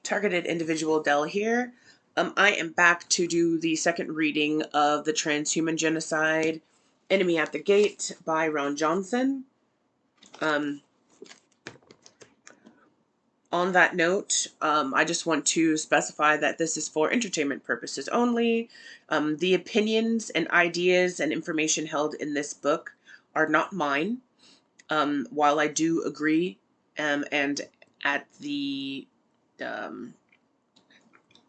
Targeted individual Delle here. I am back to do the second reading of the Transhuman Genocide, Enemy at the Gate by Ron Johnson. On that note, I just want to specify that this is for entertainment purposes only. The opinions and ideas and information held in this book are not mine. While I do agree, and at the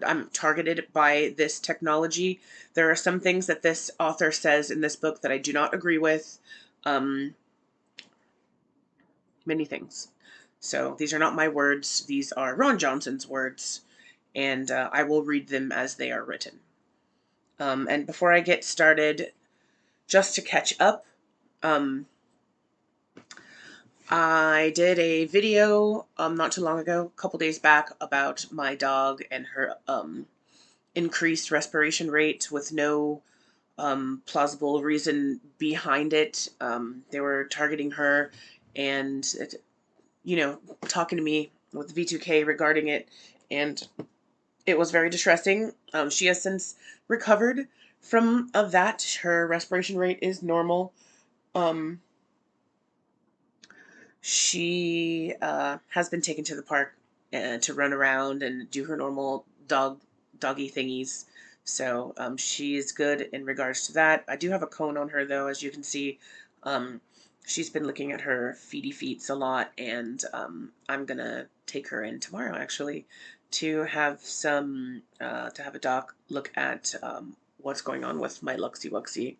I'm targeted by this technology, there are some things that this author says in this book that I do not agree with. Many things. So these are not my words. These are Ron Johnson's words, and I will read them as they are written. And before I get started, just to catch up, I did a video not too long ago, a couple days back, about my dog and her increased respiration rate with no plausible reason behind it. They were targeting her and, talking to me with V2K regarding it, and it was very distressing. She has since recovered from that. Her respiration rate is normal. She has been taken to the park to run around and do her normal doggy thingies. So she is good in regards to that. I do have a cone on her, though, as you can see. She's been looking at her feety feets a lot, and I'm gonna take her in tomorrow, actually, to have a doc look at what's going on with my Luxie Wuxie.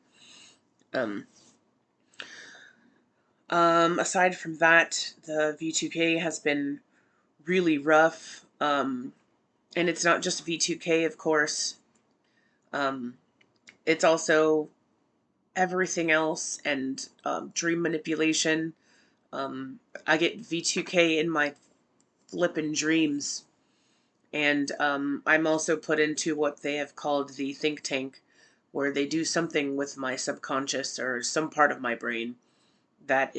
Aside from that, the V2K has been really rough, and it's not just V2K, of course. It's also everything else, and dream manipulation. I get V2K in my flippin' dreams, and I'm also put into what they have called the think tank, where they do something with my subconscious or some part of my brain that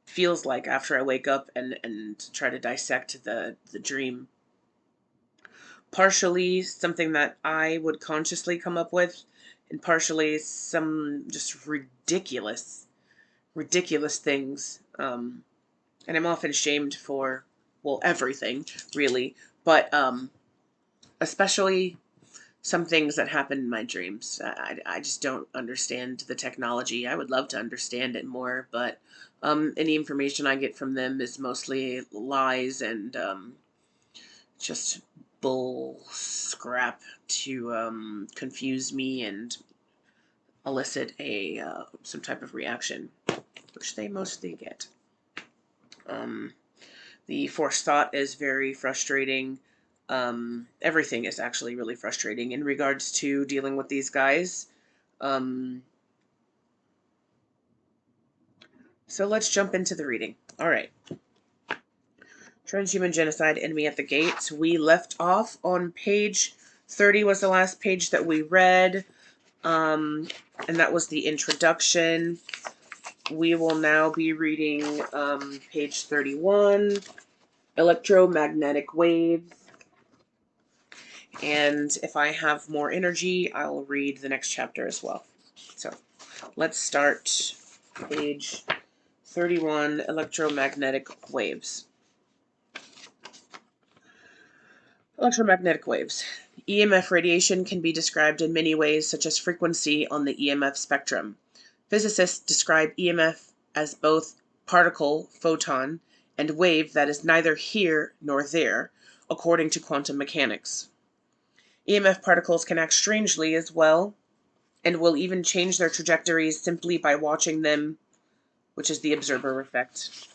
feels like after I wake up and try to dissect the dream. Partially something that I would consciously come up with, and partially some just ridiculous things. And I'm often shamed for, well, everything, really, but especially some things that happen in my dreams. I just don't understand the technology. I would love to understand it more, but any information I get from them is mostly lies and just bull scrap to confuse me and elicit some type of reaction, which they mostly get. The forced thought is very frustrating. Everything is actually really frustrating in regards to dealing with these guys. So let's jump into the reading. All right. Transhuman Genocide, Enemy at the Gates. We left off on page 30 was the last page that we read. And that was the introduction. We will now be reading page 31, Electromagnetic Waves. And if I have more energy, I'll read the next chapter as well. So let's start page 31, Electromagnetic Waves. Electromagnetic waves. EMF radiation can be described in many ways, such as frequency on the EMF spectrum. Physicists describe EMF as both particle, photon, and wave that is neither here nor there, according to quantum mechanics. EMF particles can act strangely as well, and will even change their trajectories simply by watching them, which is the observer effect.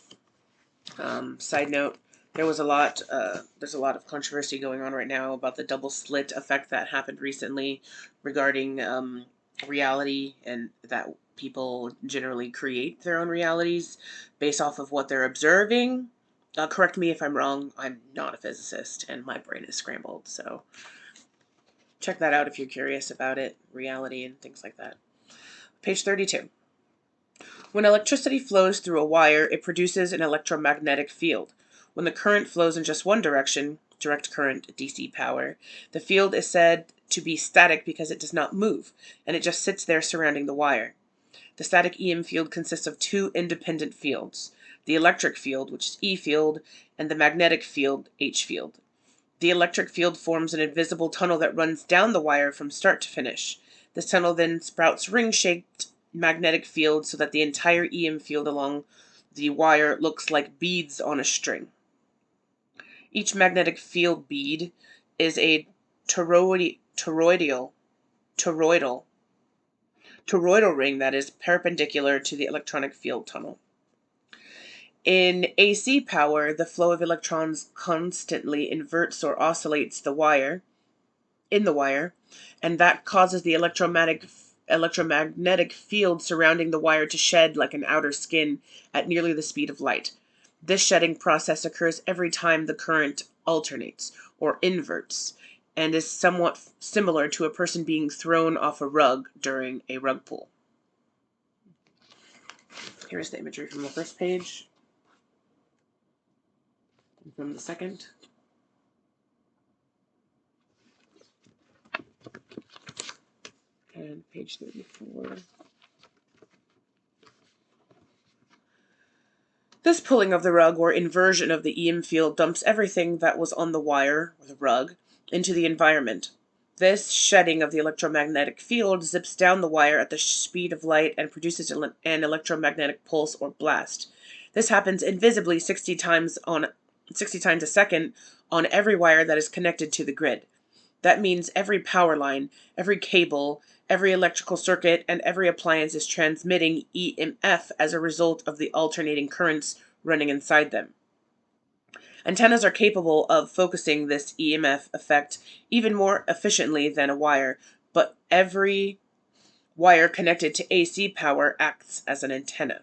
Side note, there's a lot of controversy going on right now about the double slit effect that happened recently regarding reality, and that people generally create their own realities based off of what they're observing. Correct me if I'm wrong. I'm not a physicist, and my brain is scrambled, so check that out if you're curious about it, reality and things like that. Page 32. When electricity flows through a wire, it produces an electromagnetic field. When the current flows in just one direction, direct current DC power. The field is said to be static because it does not move, and it just sits there surrounding the wire. The static EM field consists of two independent fields, the electric field, which is E field, and the magnetic field, H field. The electric field forms an invisible tunnel that runs down the wire from start to finish. This tunnel then sprouts ring-shaped magnetic fields so that the entire EM field along the wire looks like beads on a string. Each magnetic field bead is a toroidal ring that is perpendicular to the electronic field tunnel. In AC power, the flow of electrons constantly inverts or oscillates the wire, and that causes the electromagnetic field surrounding the wire to shed like an outer skin at nearly the speed of light. This shedding process occurs every time the current alternates, or inverts, and is somewhat similar to a person being thrown off a rug during a rug pull. Here's the imagery from the first page, and from the second. And page 34. This pulling of the rug, or inversion of the EM field, dumps everything that was on the wire, or the rug, into the environment. This shedding of the electromagnetic field zips down the wire at the speed of light and produces an electromagnetic pulse or blast. This happens invisibly 60 times a second on every wire that is connected to the grid. That means every power line, every cable, every electrical circuit, and every appliance is transmitting EMF as a result of the alternating currents running inside them. Antennas are capable of focusing this EMF effect even more efficiently than a wire, but every wire connected to AC power acts as an antenna.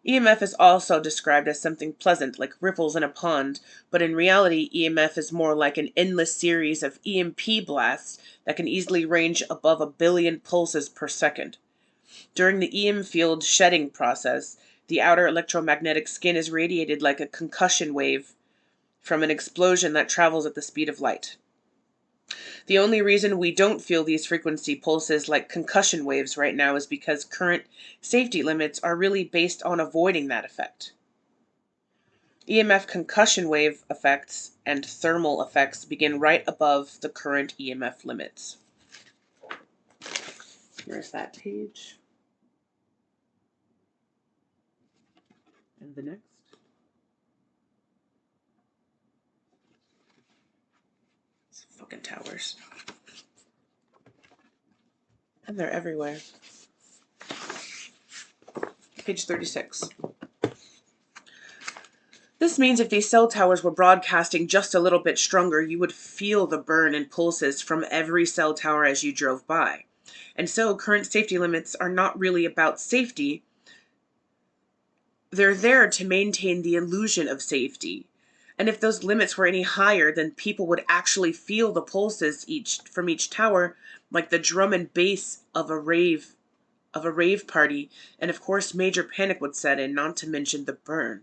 EMF is also described as something pleasant, like ripples in a pond, but in reality, EMF is more like an endless series of EMP blasts that can easily range above 1 billion pulses per second. During the EM field shedding process, the outer electromagnetic skin is radiated like a concussion wave from an explosion that travels at the speed of light. The only reason we don't feel these frequency pulses like concussion waves right now is because current safety limits are really based on avoiding that effect. EMF concussion wave effects and thermal effects begin right above the current EMF limits. Here's that page. And the next. It's fucking towers. And they're everywhere. Page 36. This means if these cell towers were broadcasting just a little bit stronger, you would feel the burn and pulses from every cell tower as you drove by. And so current safety limits are not really about safety. They're there to maintain the illusion of safety. And if those limits were any higher, then people would actually feel the pulses from each tower, like the drum and bass of a rave party, and of course major panic would set in, not to mention the burn.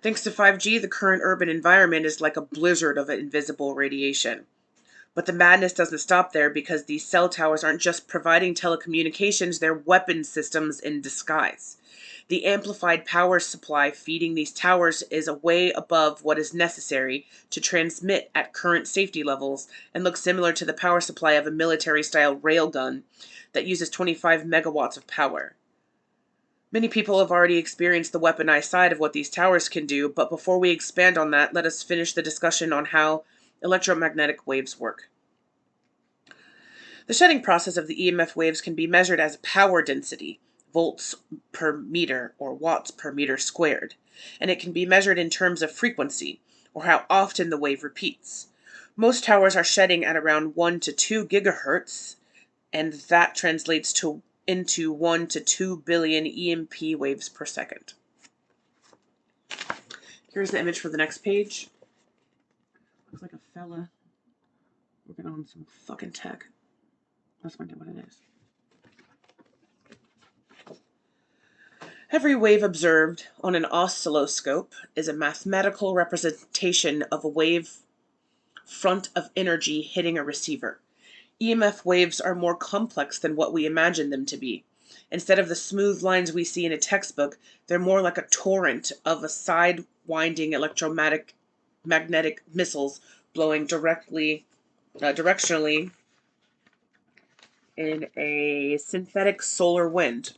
Thanks to 5G, the current urban environment is like a blizzard of invisible radiation. But the madness doesn't stop there, because these cell towers aren't just providing telecommunications, they're weapon systems in disguise. The amplified power supply feeding these towers is way above what is necessary to transmit at current safety levels, and looks similar to the power supply of a military-style railgun that uses 25 megawatts of power. Many people have already experienced the weaponized side of what these towers can do, but before we expand on that, let us finish the discussion on how electromagnetic waves work. The shedding process of the EMF waves can be measured as power density, volts per meter or watts per meter squared, and it can be measured in terms of frequency, or how often the wave repeats. Most towers are shedding at around 1 to 2 gigahertz, and that translates into 1 to 2 billion EMP waves per second. Here's the image for the next page. Looks like a fella working on some fucking tech. Let's find out what it is. Every wave observed on an oscilloscope is a mathematical representation of a wave front of energy hitting a receiver. EMF waves are more complex than what we imagine them to be. Instead of the smooth lines we see in a textbook, they're more like a torrent of a side-winding electromagnetic missiles blowing directionally in a synthetic solar wind,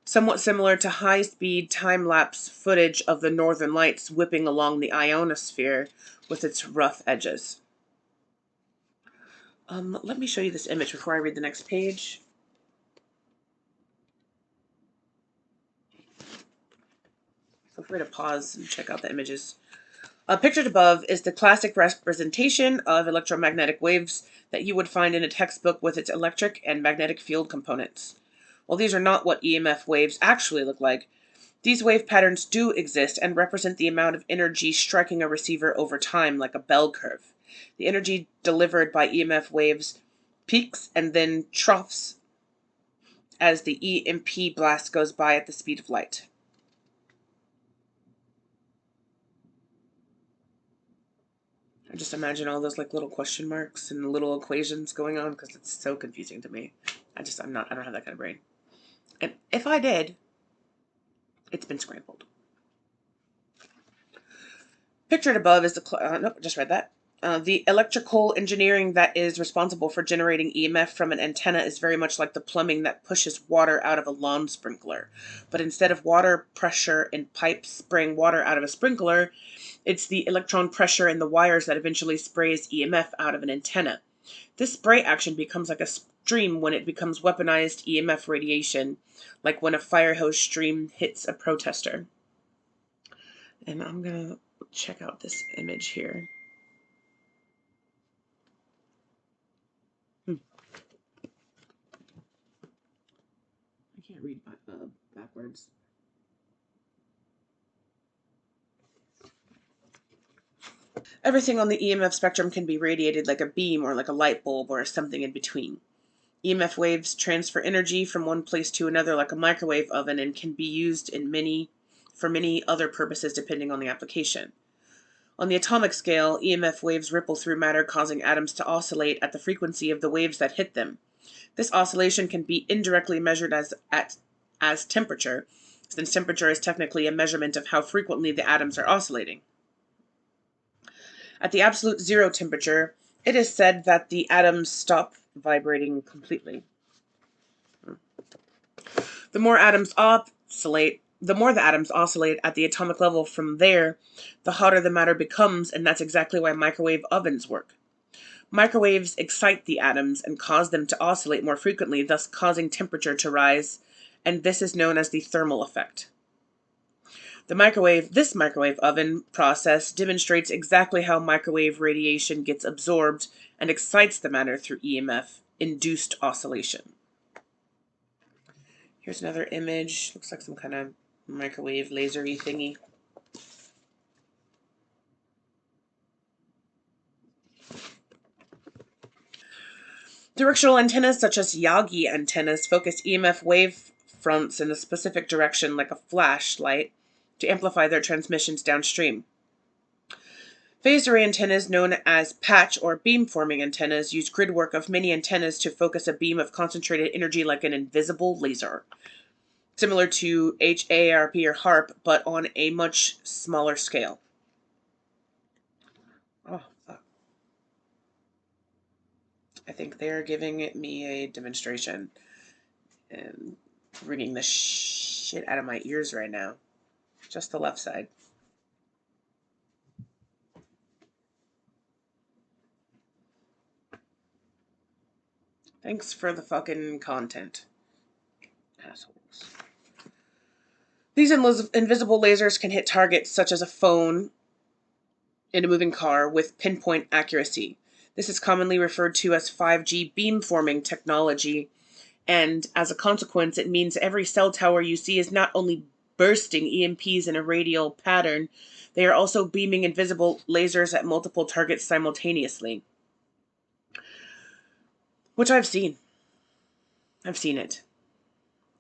somewhat similar to high-speed time-lapse footage of the northern lights whipping along the ionosphere with its rough edges. Let me show you this image before I read the next page. Feel free to pause and check out the images. Pictured above is the classic representation of electromagnetic waves that you would find in a textbook with its electric and magnetic field components. While these are not what EMF waves actually look like, these wave patterns do exist and represent the amount of energy striking a receiver over time like a bell curve. The energy delivered by EMF waves peaks and then troughs as the EMP blast goes by at the speed of light. I just imagine all those like little question marks and little equations going on because it's so confusing to me. I don't have that kind of brain. And if I did, it's been scrambled. Pictured above is nope, just read that. The electrical engineering that is responsible for generating EMF from an antenna is very much like the plumbing that pushes water out of a lawn sprinkler. But instead of water pressure in pipes spraying water out of a sprinkler, it's the electron pressure in the wires that eventually sprays EMF out of an antenna. This spray action becomes like a stream when it becomes weaponized EMF radiation, like when a fire hose stream hits a protester. And I'm going to check out this image here. I can't read backwards. Everything on the EMF spectrum can be radiated like a beam or like a light bulb or something in between. EMF waves transfer energy from one place to another like a microwave oven and can be used for many other purposes depending on the application. On the atomic scale, EMF waves ripple through matter, causing atoms to oscillate at the frequency of the waves that hit them. This oscillation can be indirectly measured as temperature, since temperature is technically a measurement of how frequently the atoms are oscillating. At the absolute zero temperature, it is said that the atoms stop vibrating completely. The more the atoms oscillate at the atomic level from there, the hotter the matter becomes, and that's exactly why microwave ovens work. Microwaves excite the atoms and cause them to oscillate more frequently, thus causing temperature to rise, and this is known as the thermal effect. This microwave oven process demonstrates exactly how microwave radiation gets absorbed and excites the matter through EMF-induced oscillation. Here's another image. Looks like some kind of microwave laser-y thingy. Directional antennas, such as Yagi antennas, focus EMF wave fronts in a specific direction like a flashlight to amplify their transmissions downstream. Phased array antennas, known as patch or beam-forming antennas, use gridwork of many antennas to focus a beam of concentrated energy like an invisible laser, similar to HAARP or HARP, but on a much smaller scale. Oh, fuck. I think they're giving me a demonstration and ringing the shit out of my ears right now. Just the left side. Thanks for the fucking content, assholes. These invisible lasers can hit targets such as a phone in a moving car with pinpoint accuracy. This is commonly referred to as 5G beamforming technology, and as a consequence, it means every cell tower you see is not only bursting EMPs in a radial pattern, they are also beaming invisible lasers at multiple targets simultaneously. Which I've seen. I've seen it.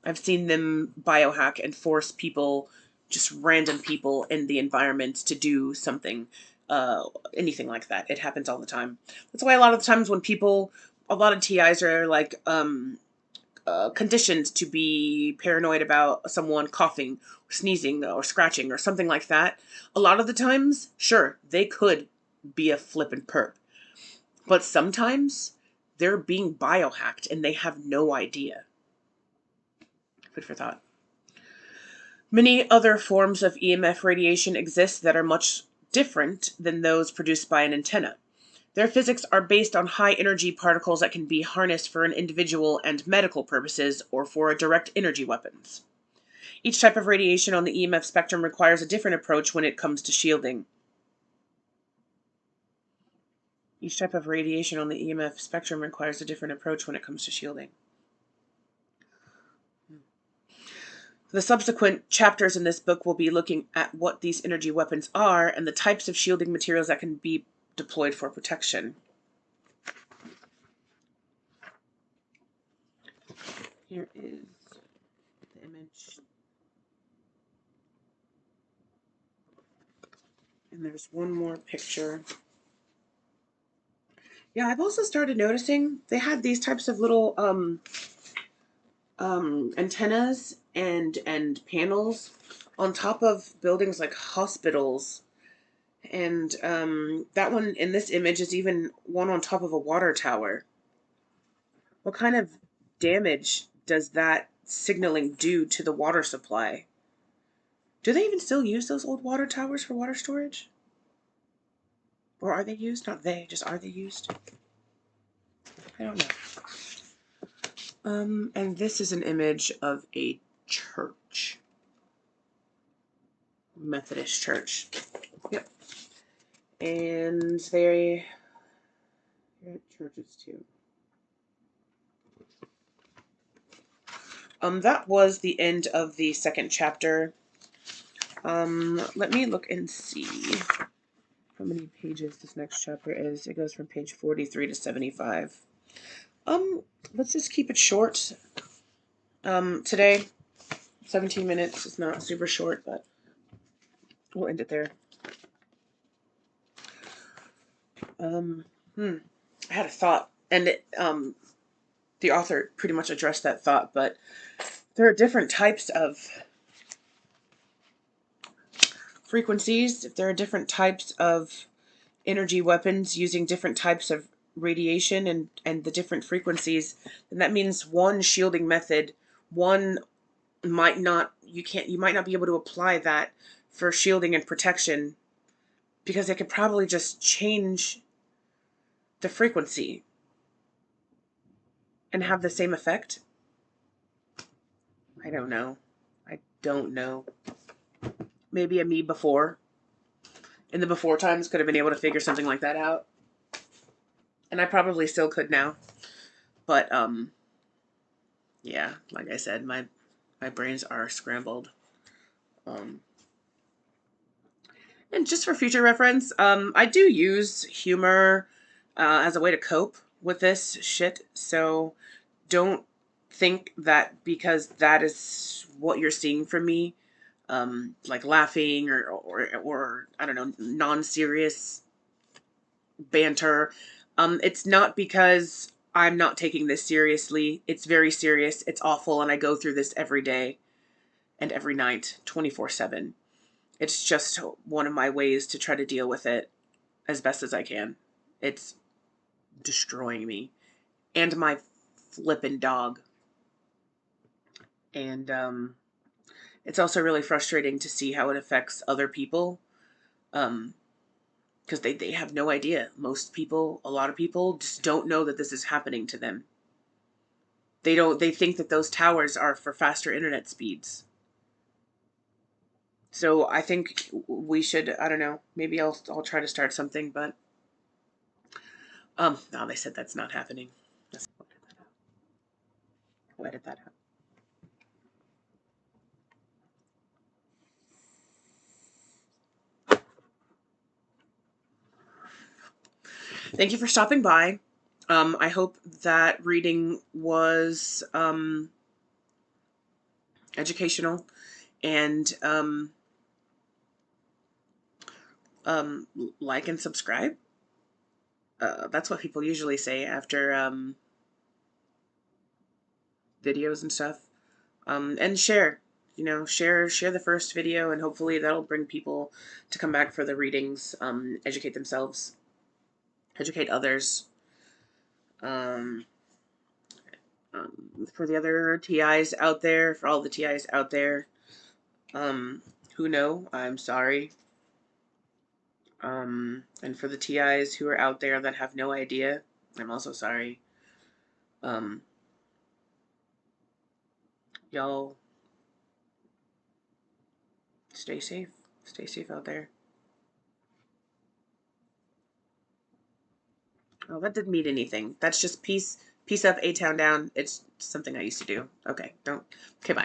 I've seen them biohack and force people, just random people in the environment, to do something, anything like that. It happens all the time. That's why a lot of times when people, a lot of TIs are like conditioned to be paranoid about someone coughing, or sneezing, or scratching, or something like that. A lot of the times, sure, they could be a flippin' perp. But sometimes they're being biohacked and they have no idea. Food for thought. Many other forms of EMF radiation exist that are much different than those produced by an antenna. Their physics are based on high energy particles that can be harnessed for an individual and medical purposes or for direct energy weapons. Each type of radiation on the EMF spectrum requires a different approach when it comes to shielding. Each type of radiation on the EMF spectrum requires a different approach when it comes to shielding. The subsequent chapters in this book will be looking at what these energy weapons are and the types of shielding materials that can be deployed for protection. Here is the image. And there's one more picture. Yeah, I've also started noticing they had these types of little antennas and panels on top of buildings like hospitals. And that one in this image is even one on top of a water tower. What kind of damage does that signaling do to the water supply? Do they even still use those old water towers for water storage? Or are they used? Not they, just are they used? I don't know. And this is an image of a church. Methodist church. Yep. And they're at churches too. That was the end of the second chapter. Let me look and see how many pages this next chapter is. It goes from page 43 to 75. Let's just keep it short. Today, 17 minutes is not super short, but we'll end it there. I had a thought, and the author pretty much addressed that thought, but there are different types of frequencies. If there are different types of energy weapons using different types of radiation and the different frequencies, then that means one shielding method, one might not, you might not be able to apply that for shielding and protection because it could probably just change the frequency and have the same effect. I don't know. I don't know. Maybe a me before, in the before times, could have been able to figure something like that out. And I probably still could now. But, yeah, like I said, my brains are scrambled. And just for future reference, I do use humor as a way to cope with this shit. So don't think that because that is what you're seeing from me, like laughing or I don't know, non-serious banter. It's not because I'm not taking this seriously. It's very serious. It's awful, and I go through this every day and every night, 24/7. It's just one of my ways to try to deal with it as best as I can. It's destroying me and my flippin' dog. And it's also really frustrating to see how it affects other people. Because they have no idea. Most people, a lot of people, just don't know that this is happening to them. They think that those towers are for faster internet speeds. So I think we should, I don't know, maybe I'll try to start something, but no, they said that's not happening. We'll edit that out. Thank you for stopping by. I hope that reading was educational, and like and subscribe. That's what people usually say after videos and stuff. And share. You know, share the first video, and hopefully that'll bring people to come back for the readings, educate themselves, educate others. Um, for the other TIs out there, for all the TIs out there, who know, I'm sorry. And for the TIs who are out there that have no idea, I'm also sorry. Y'all stay safe. Stay safe out there. Oh, that didn't mean anything. That's just peace up, A-Town down. It's something I used to do. Okay, don't. Okay, bye.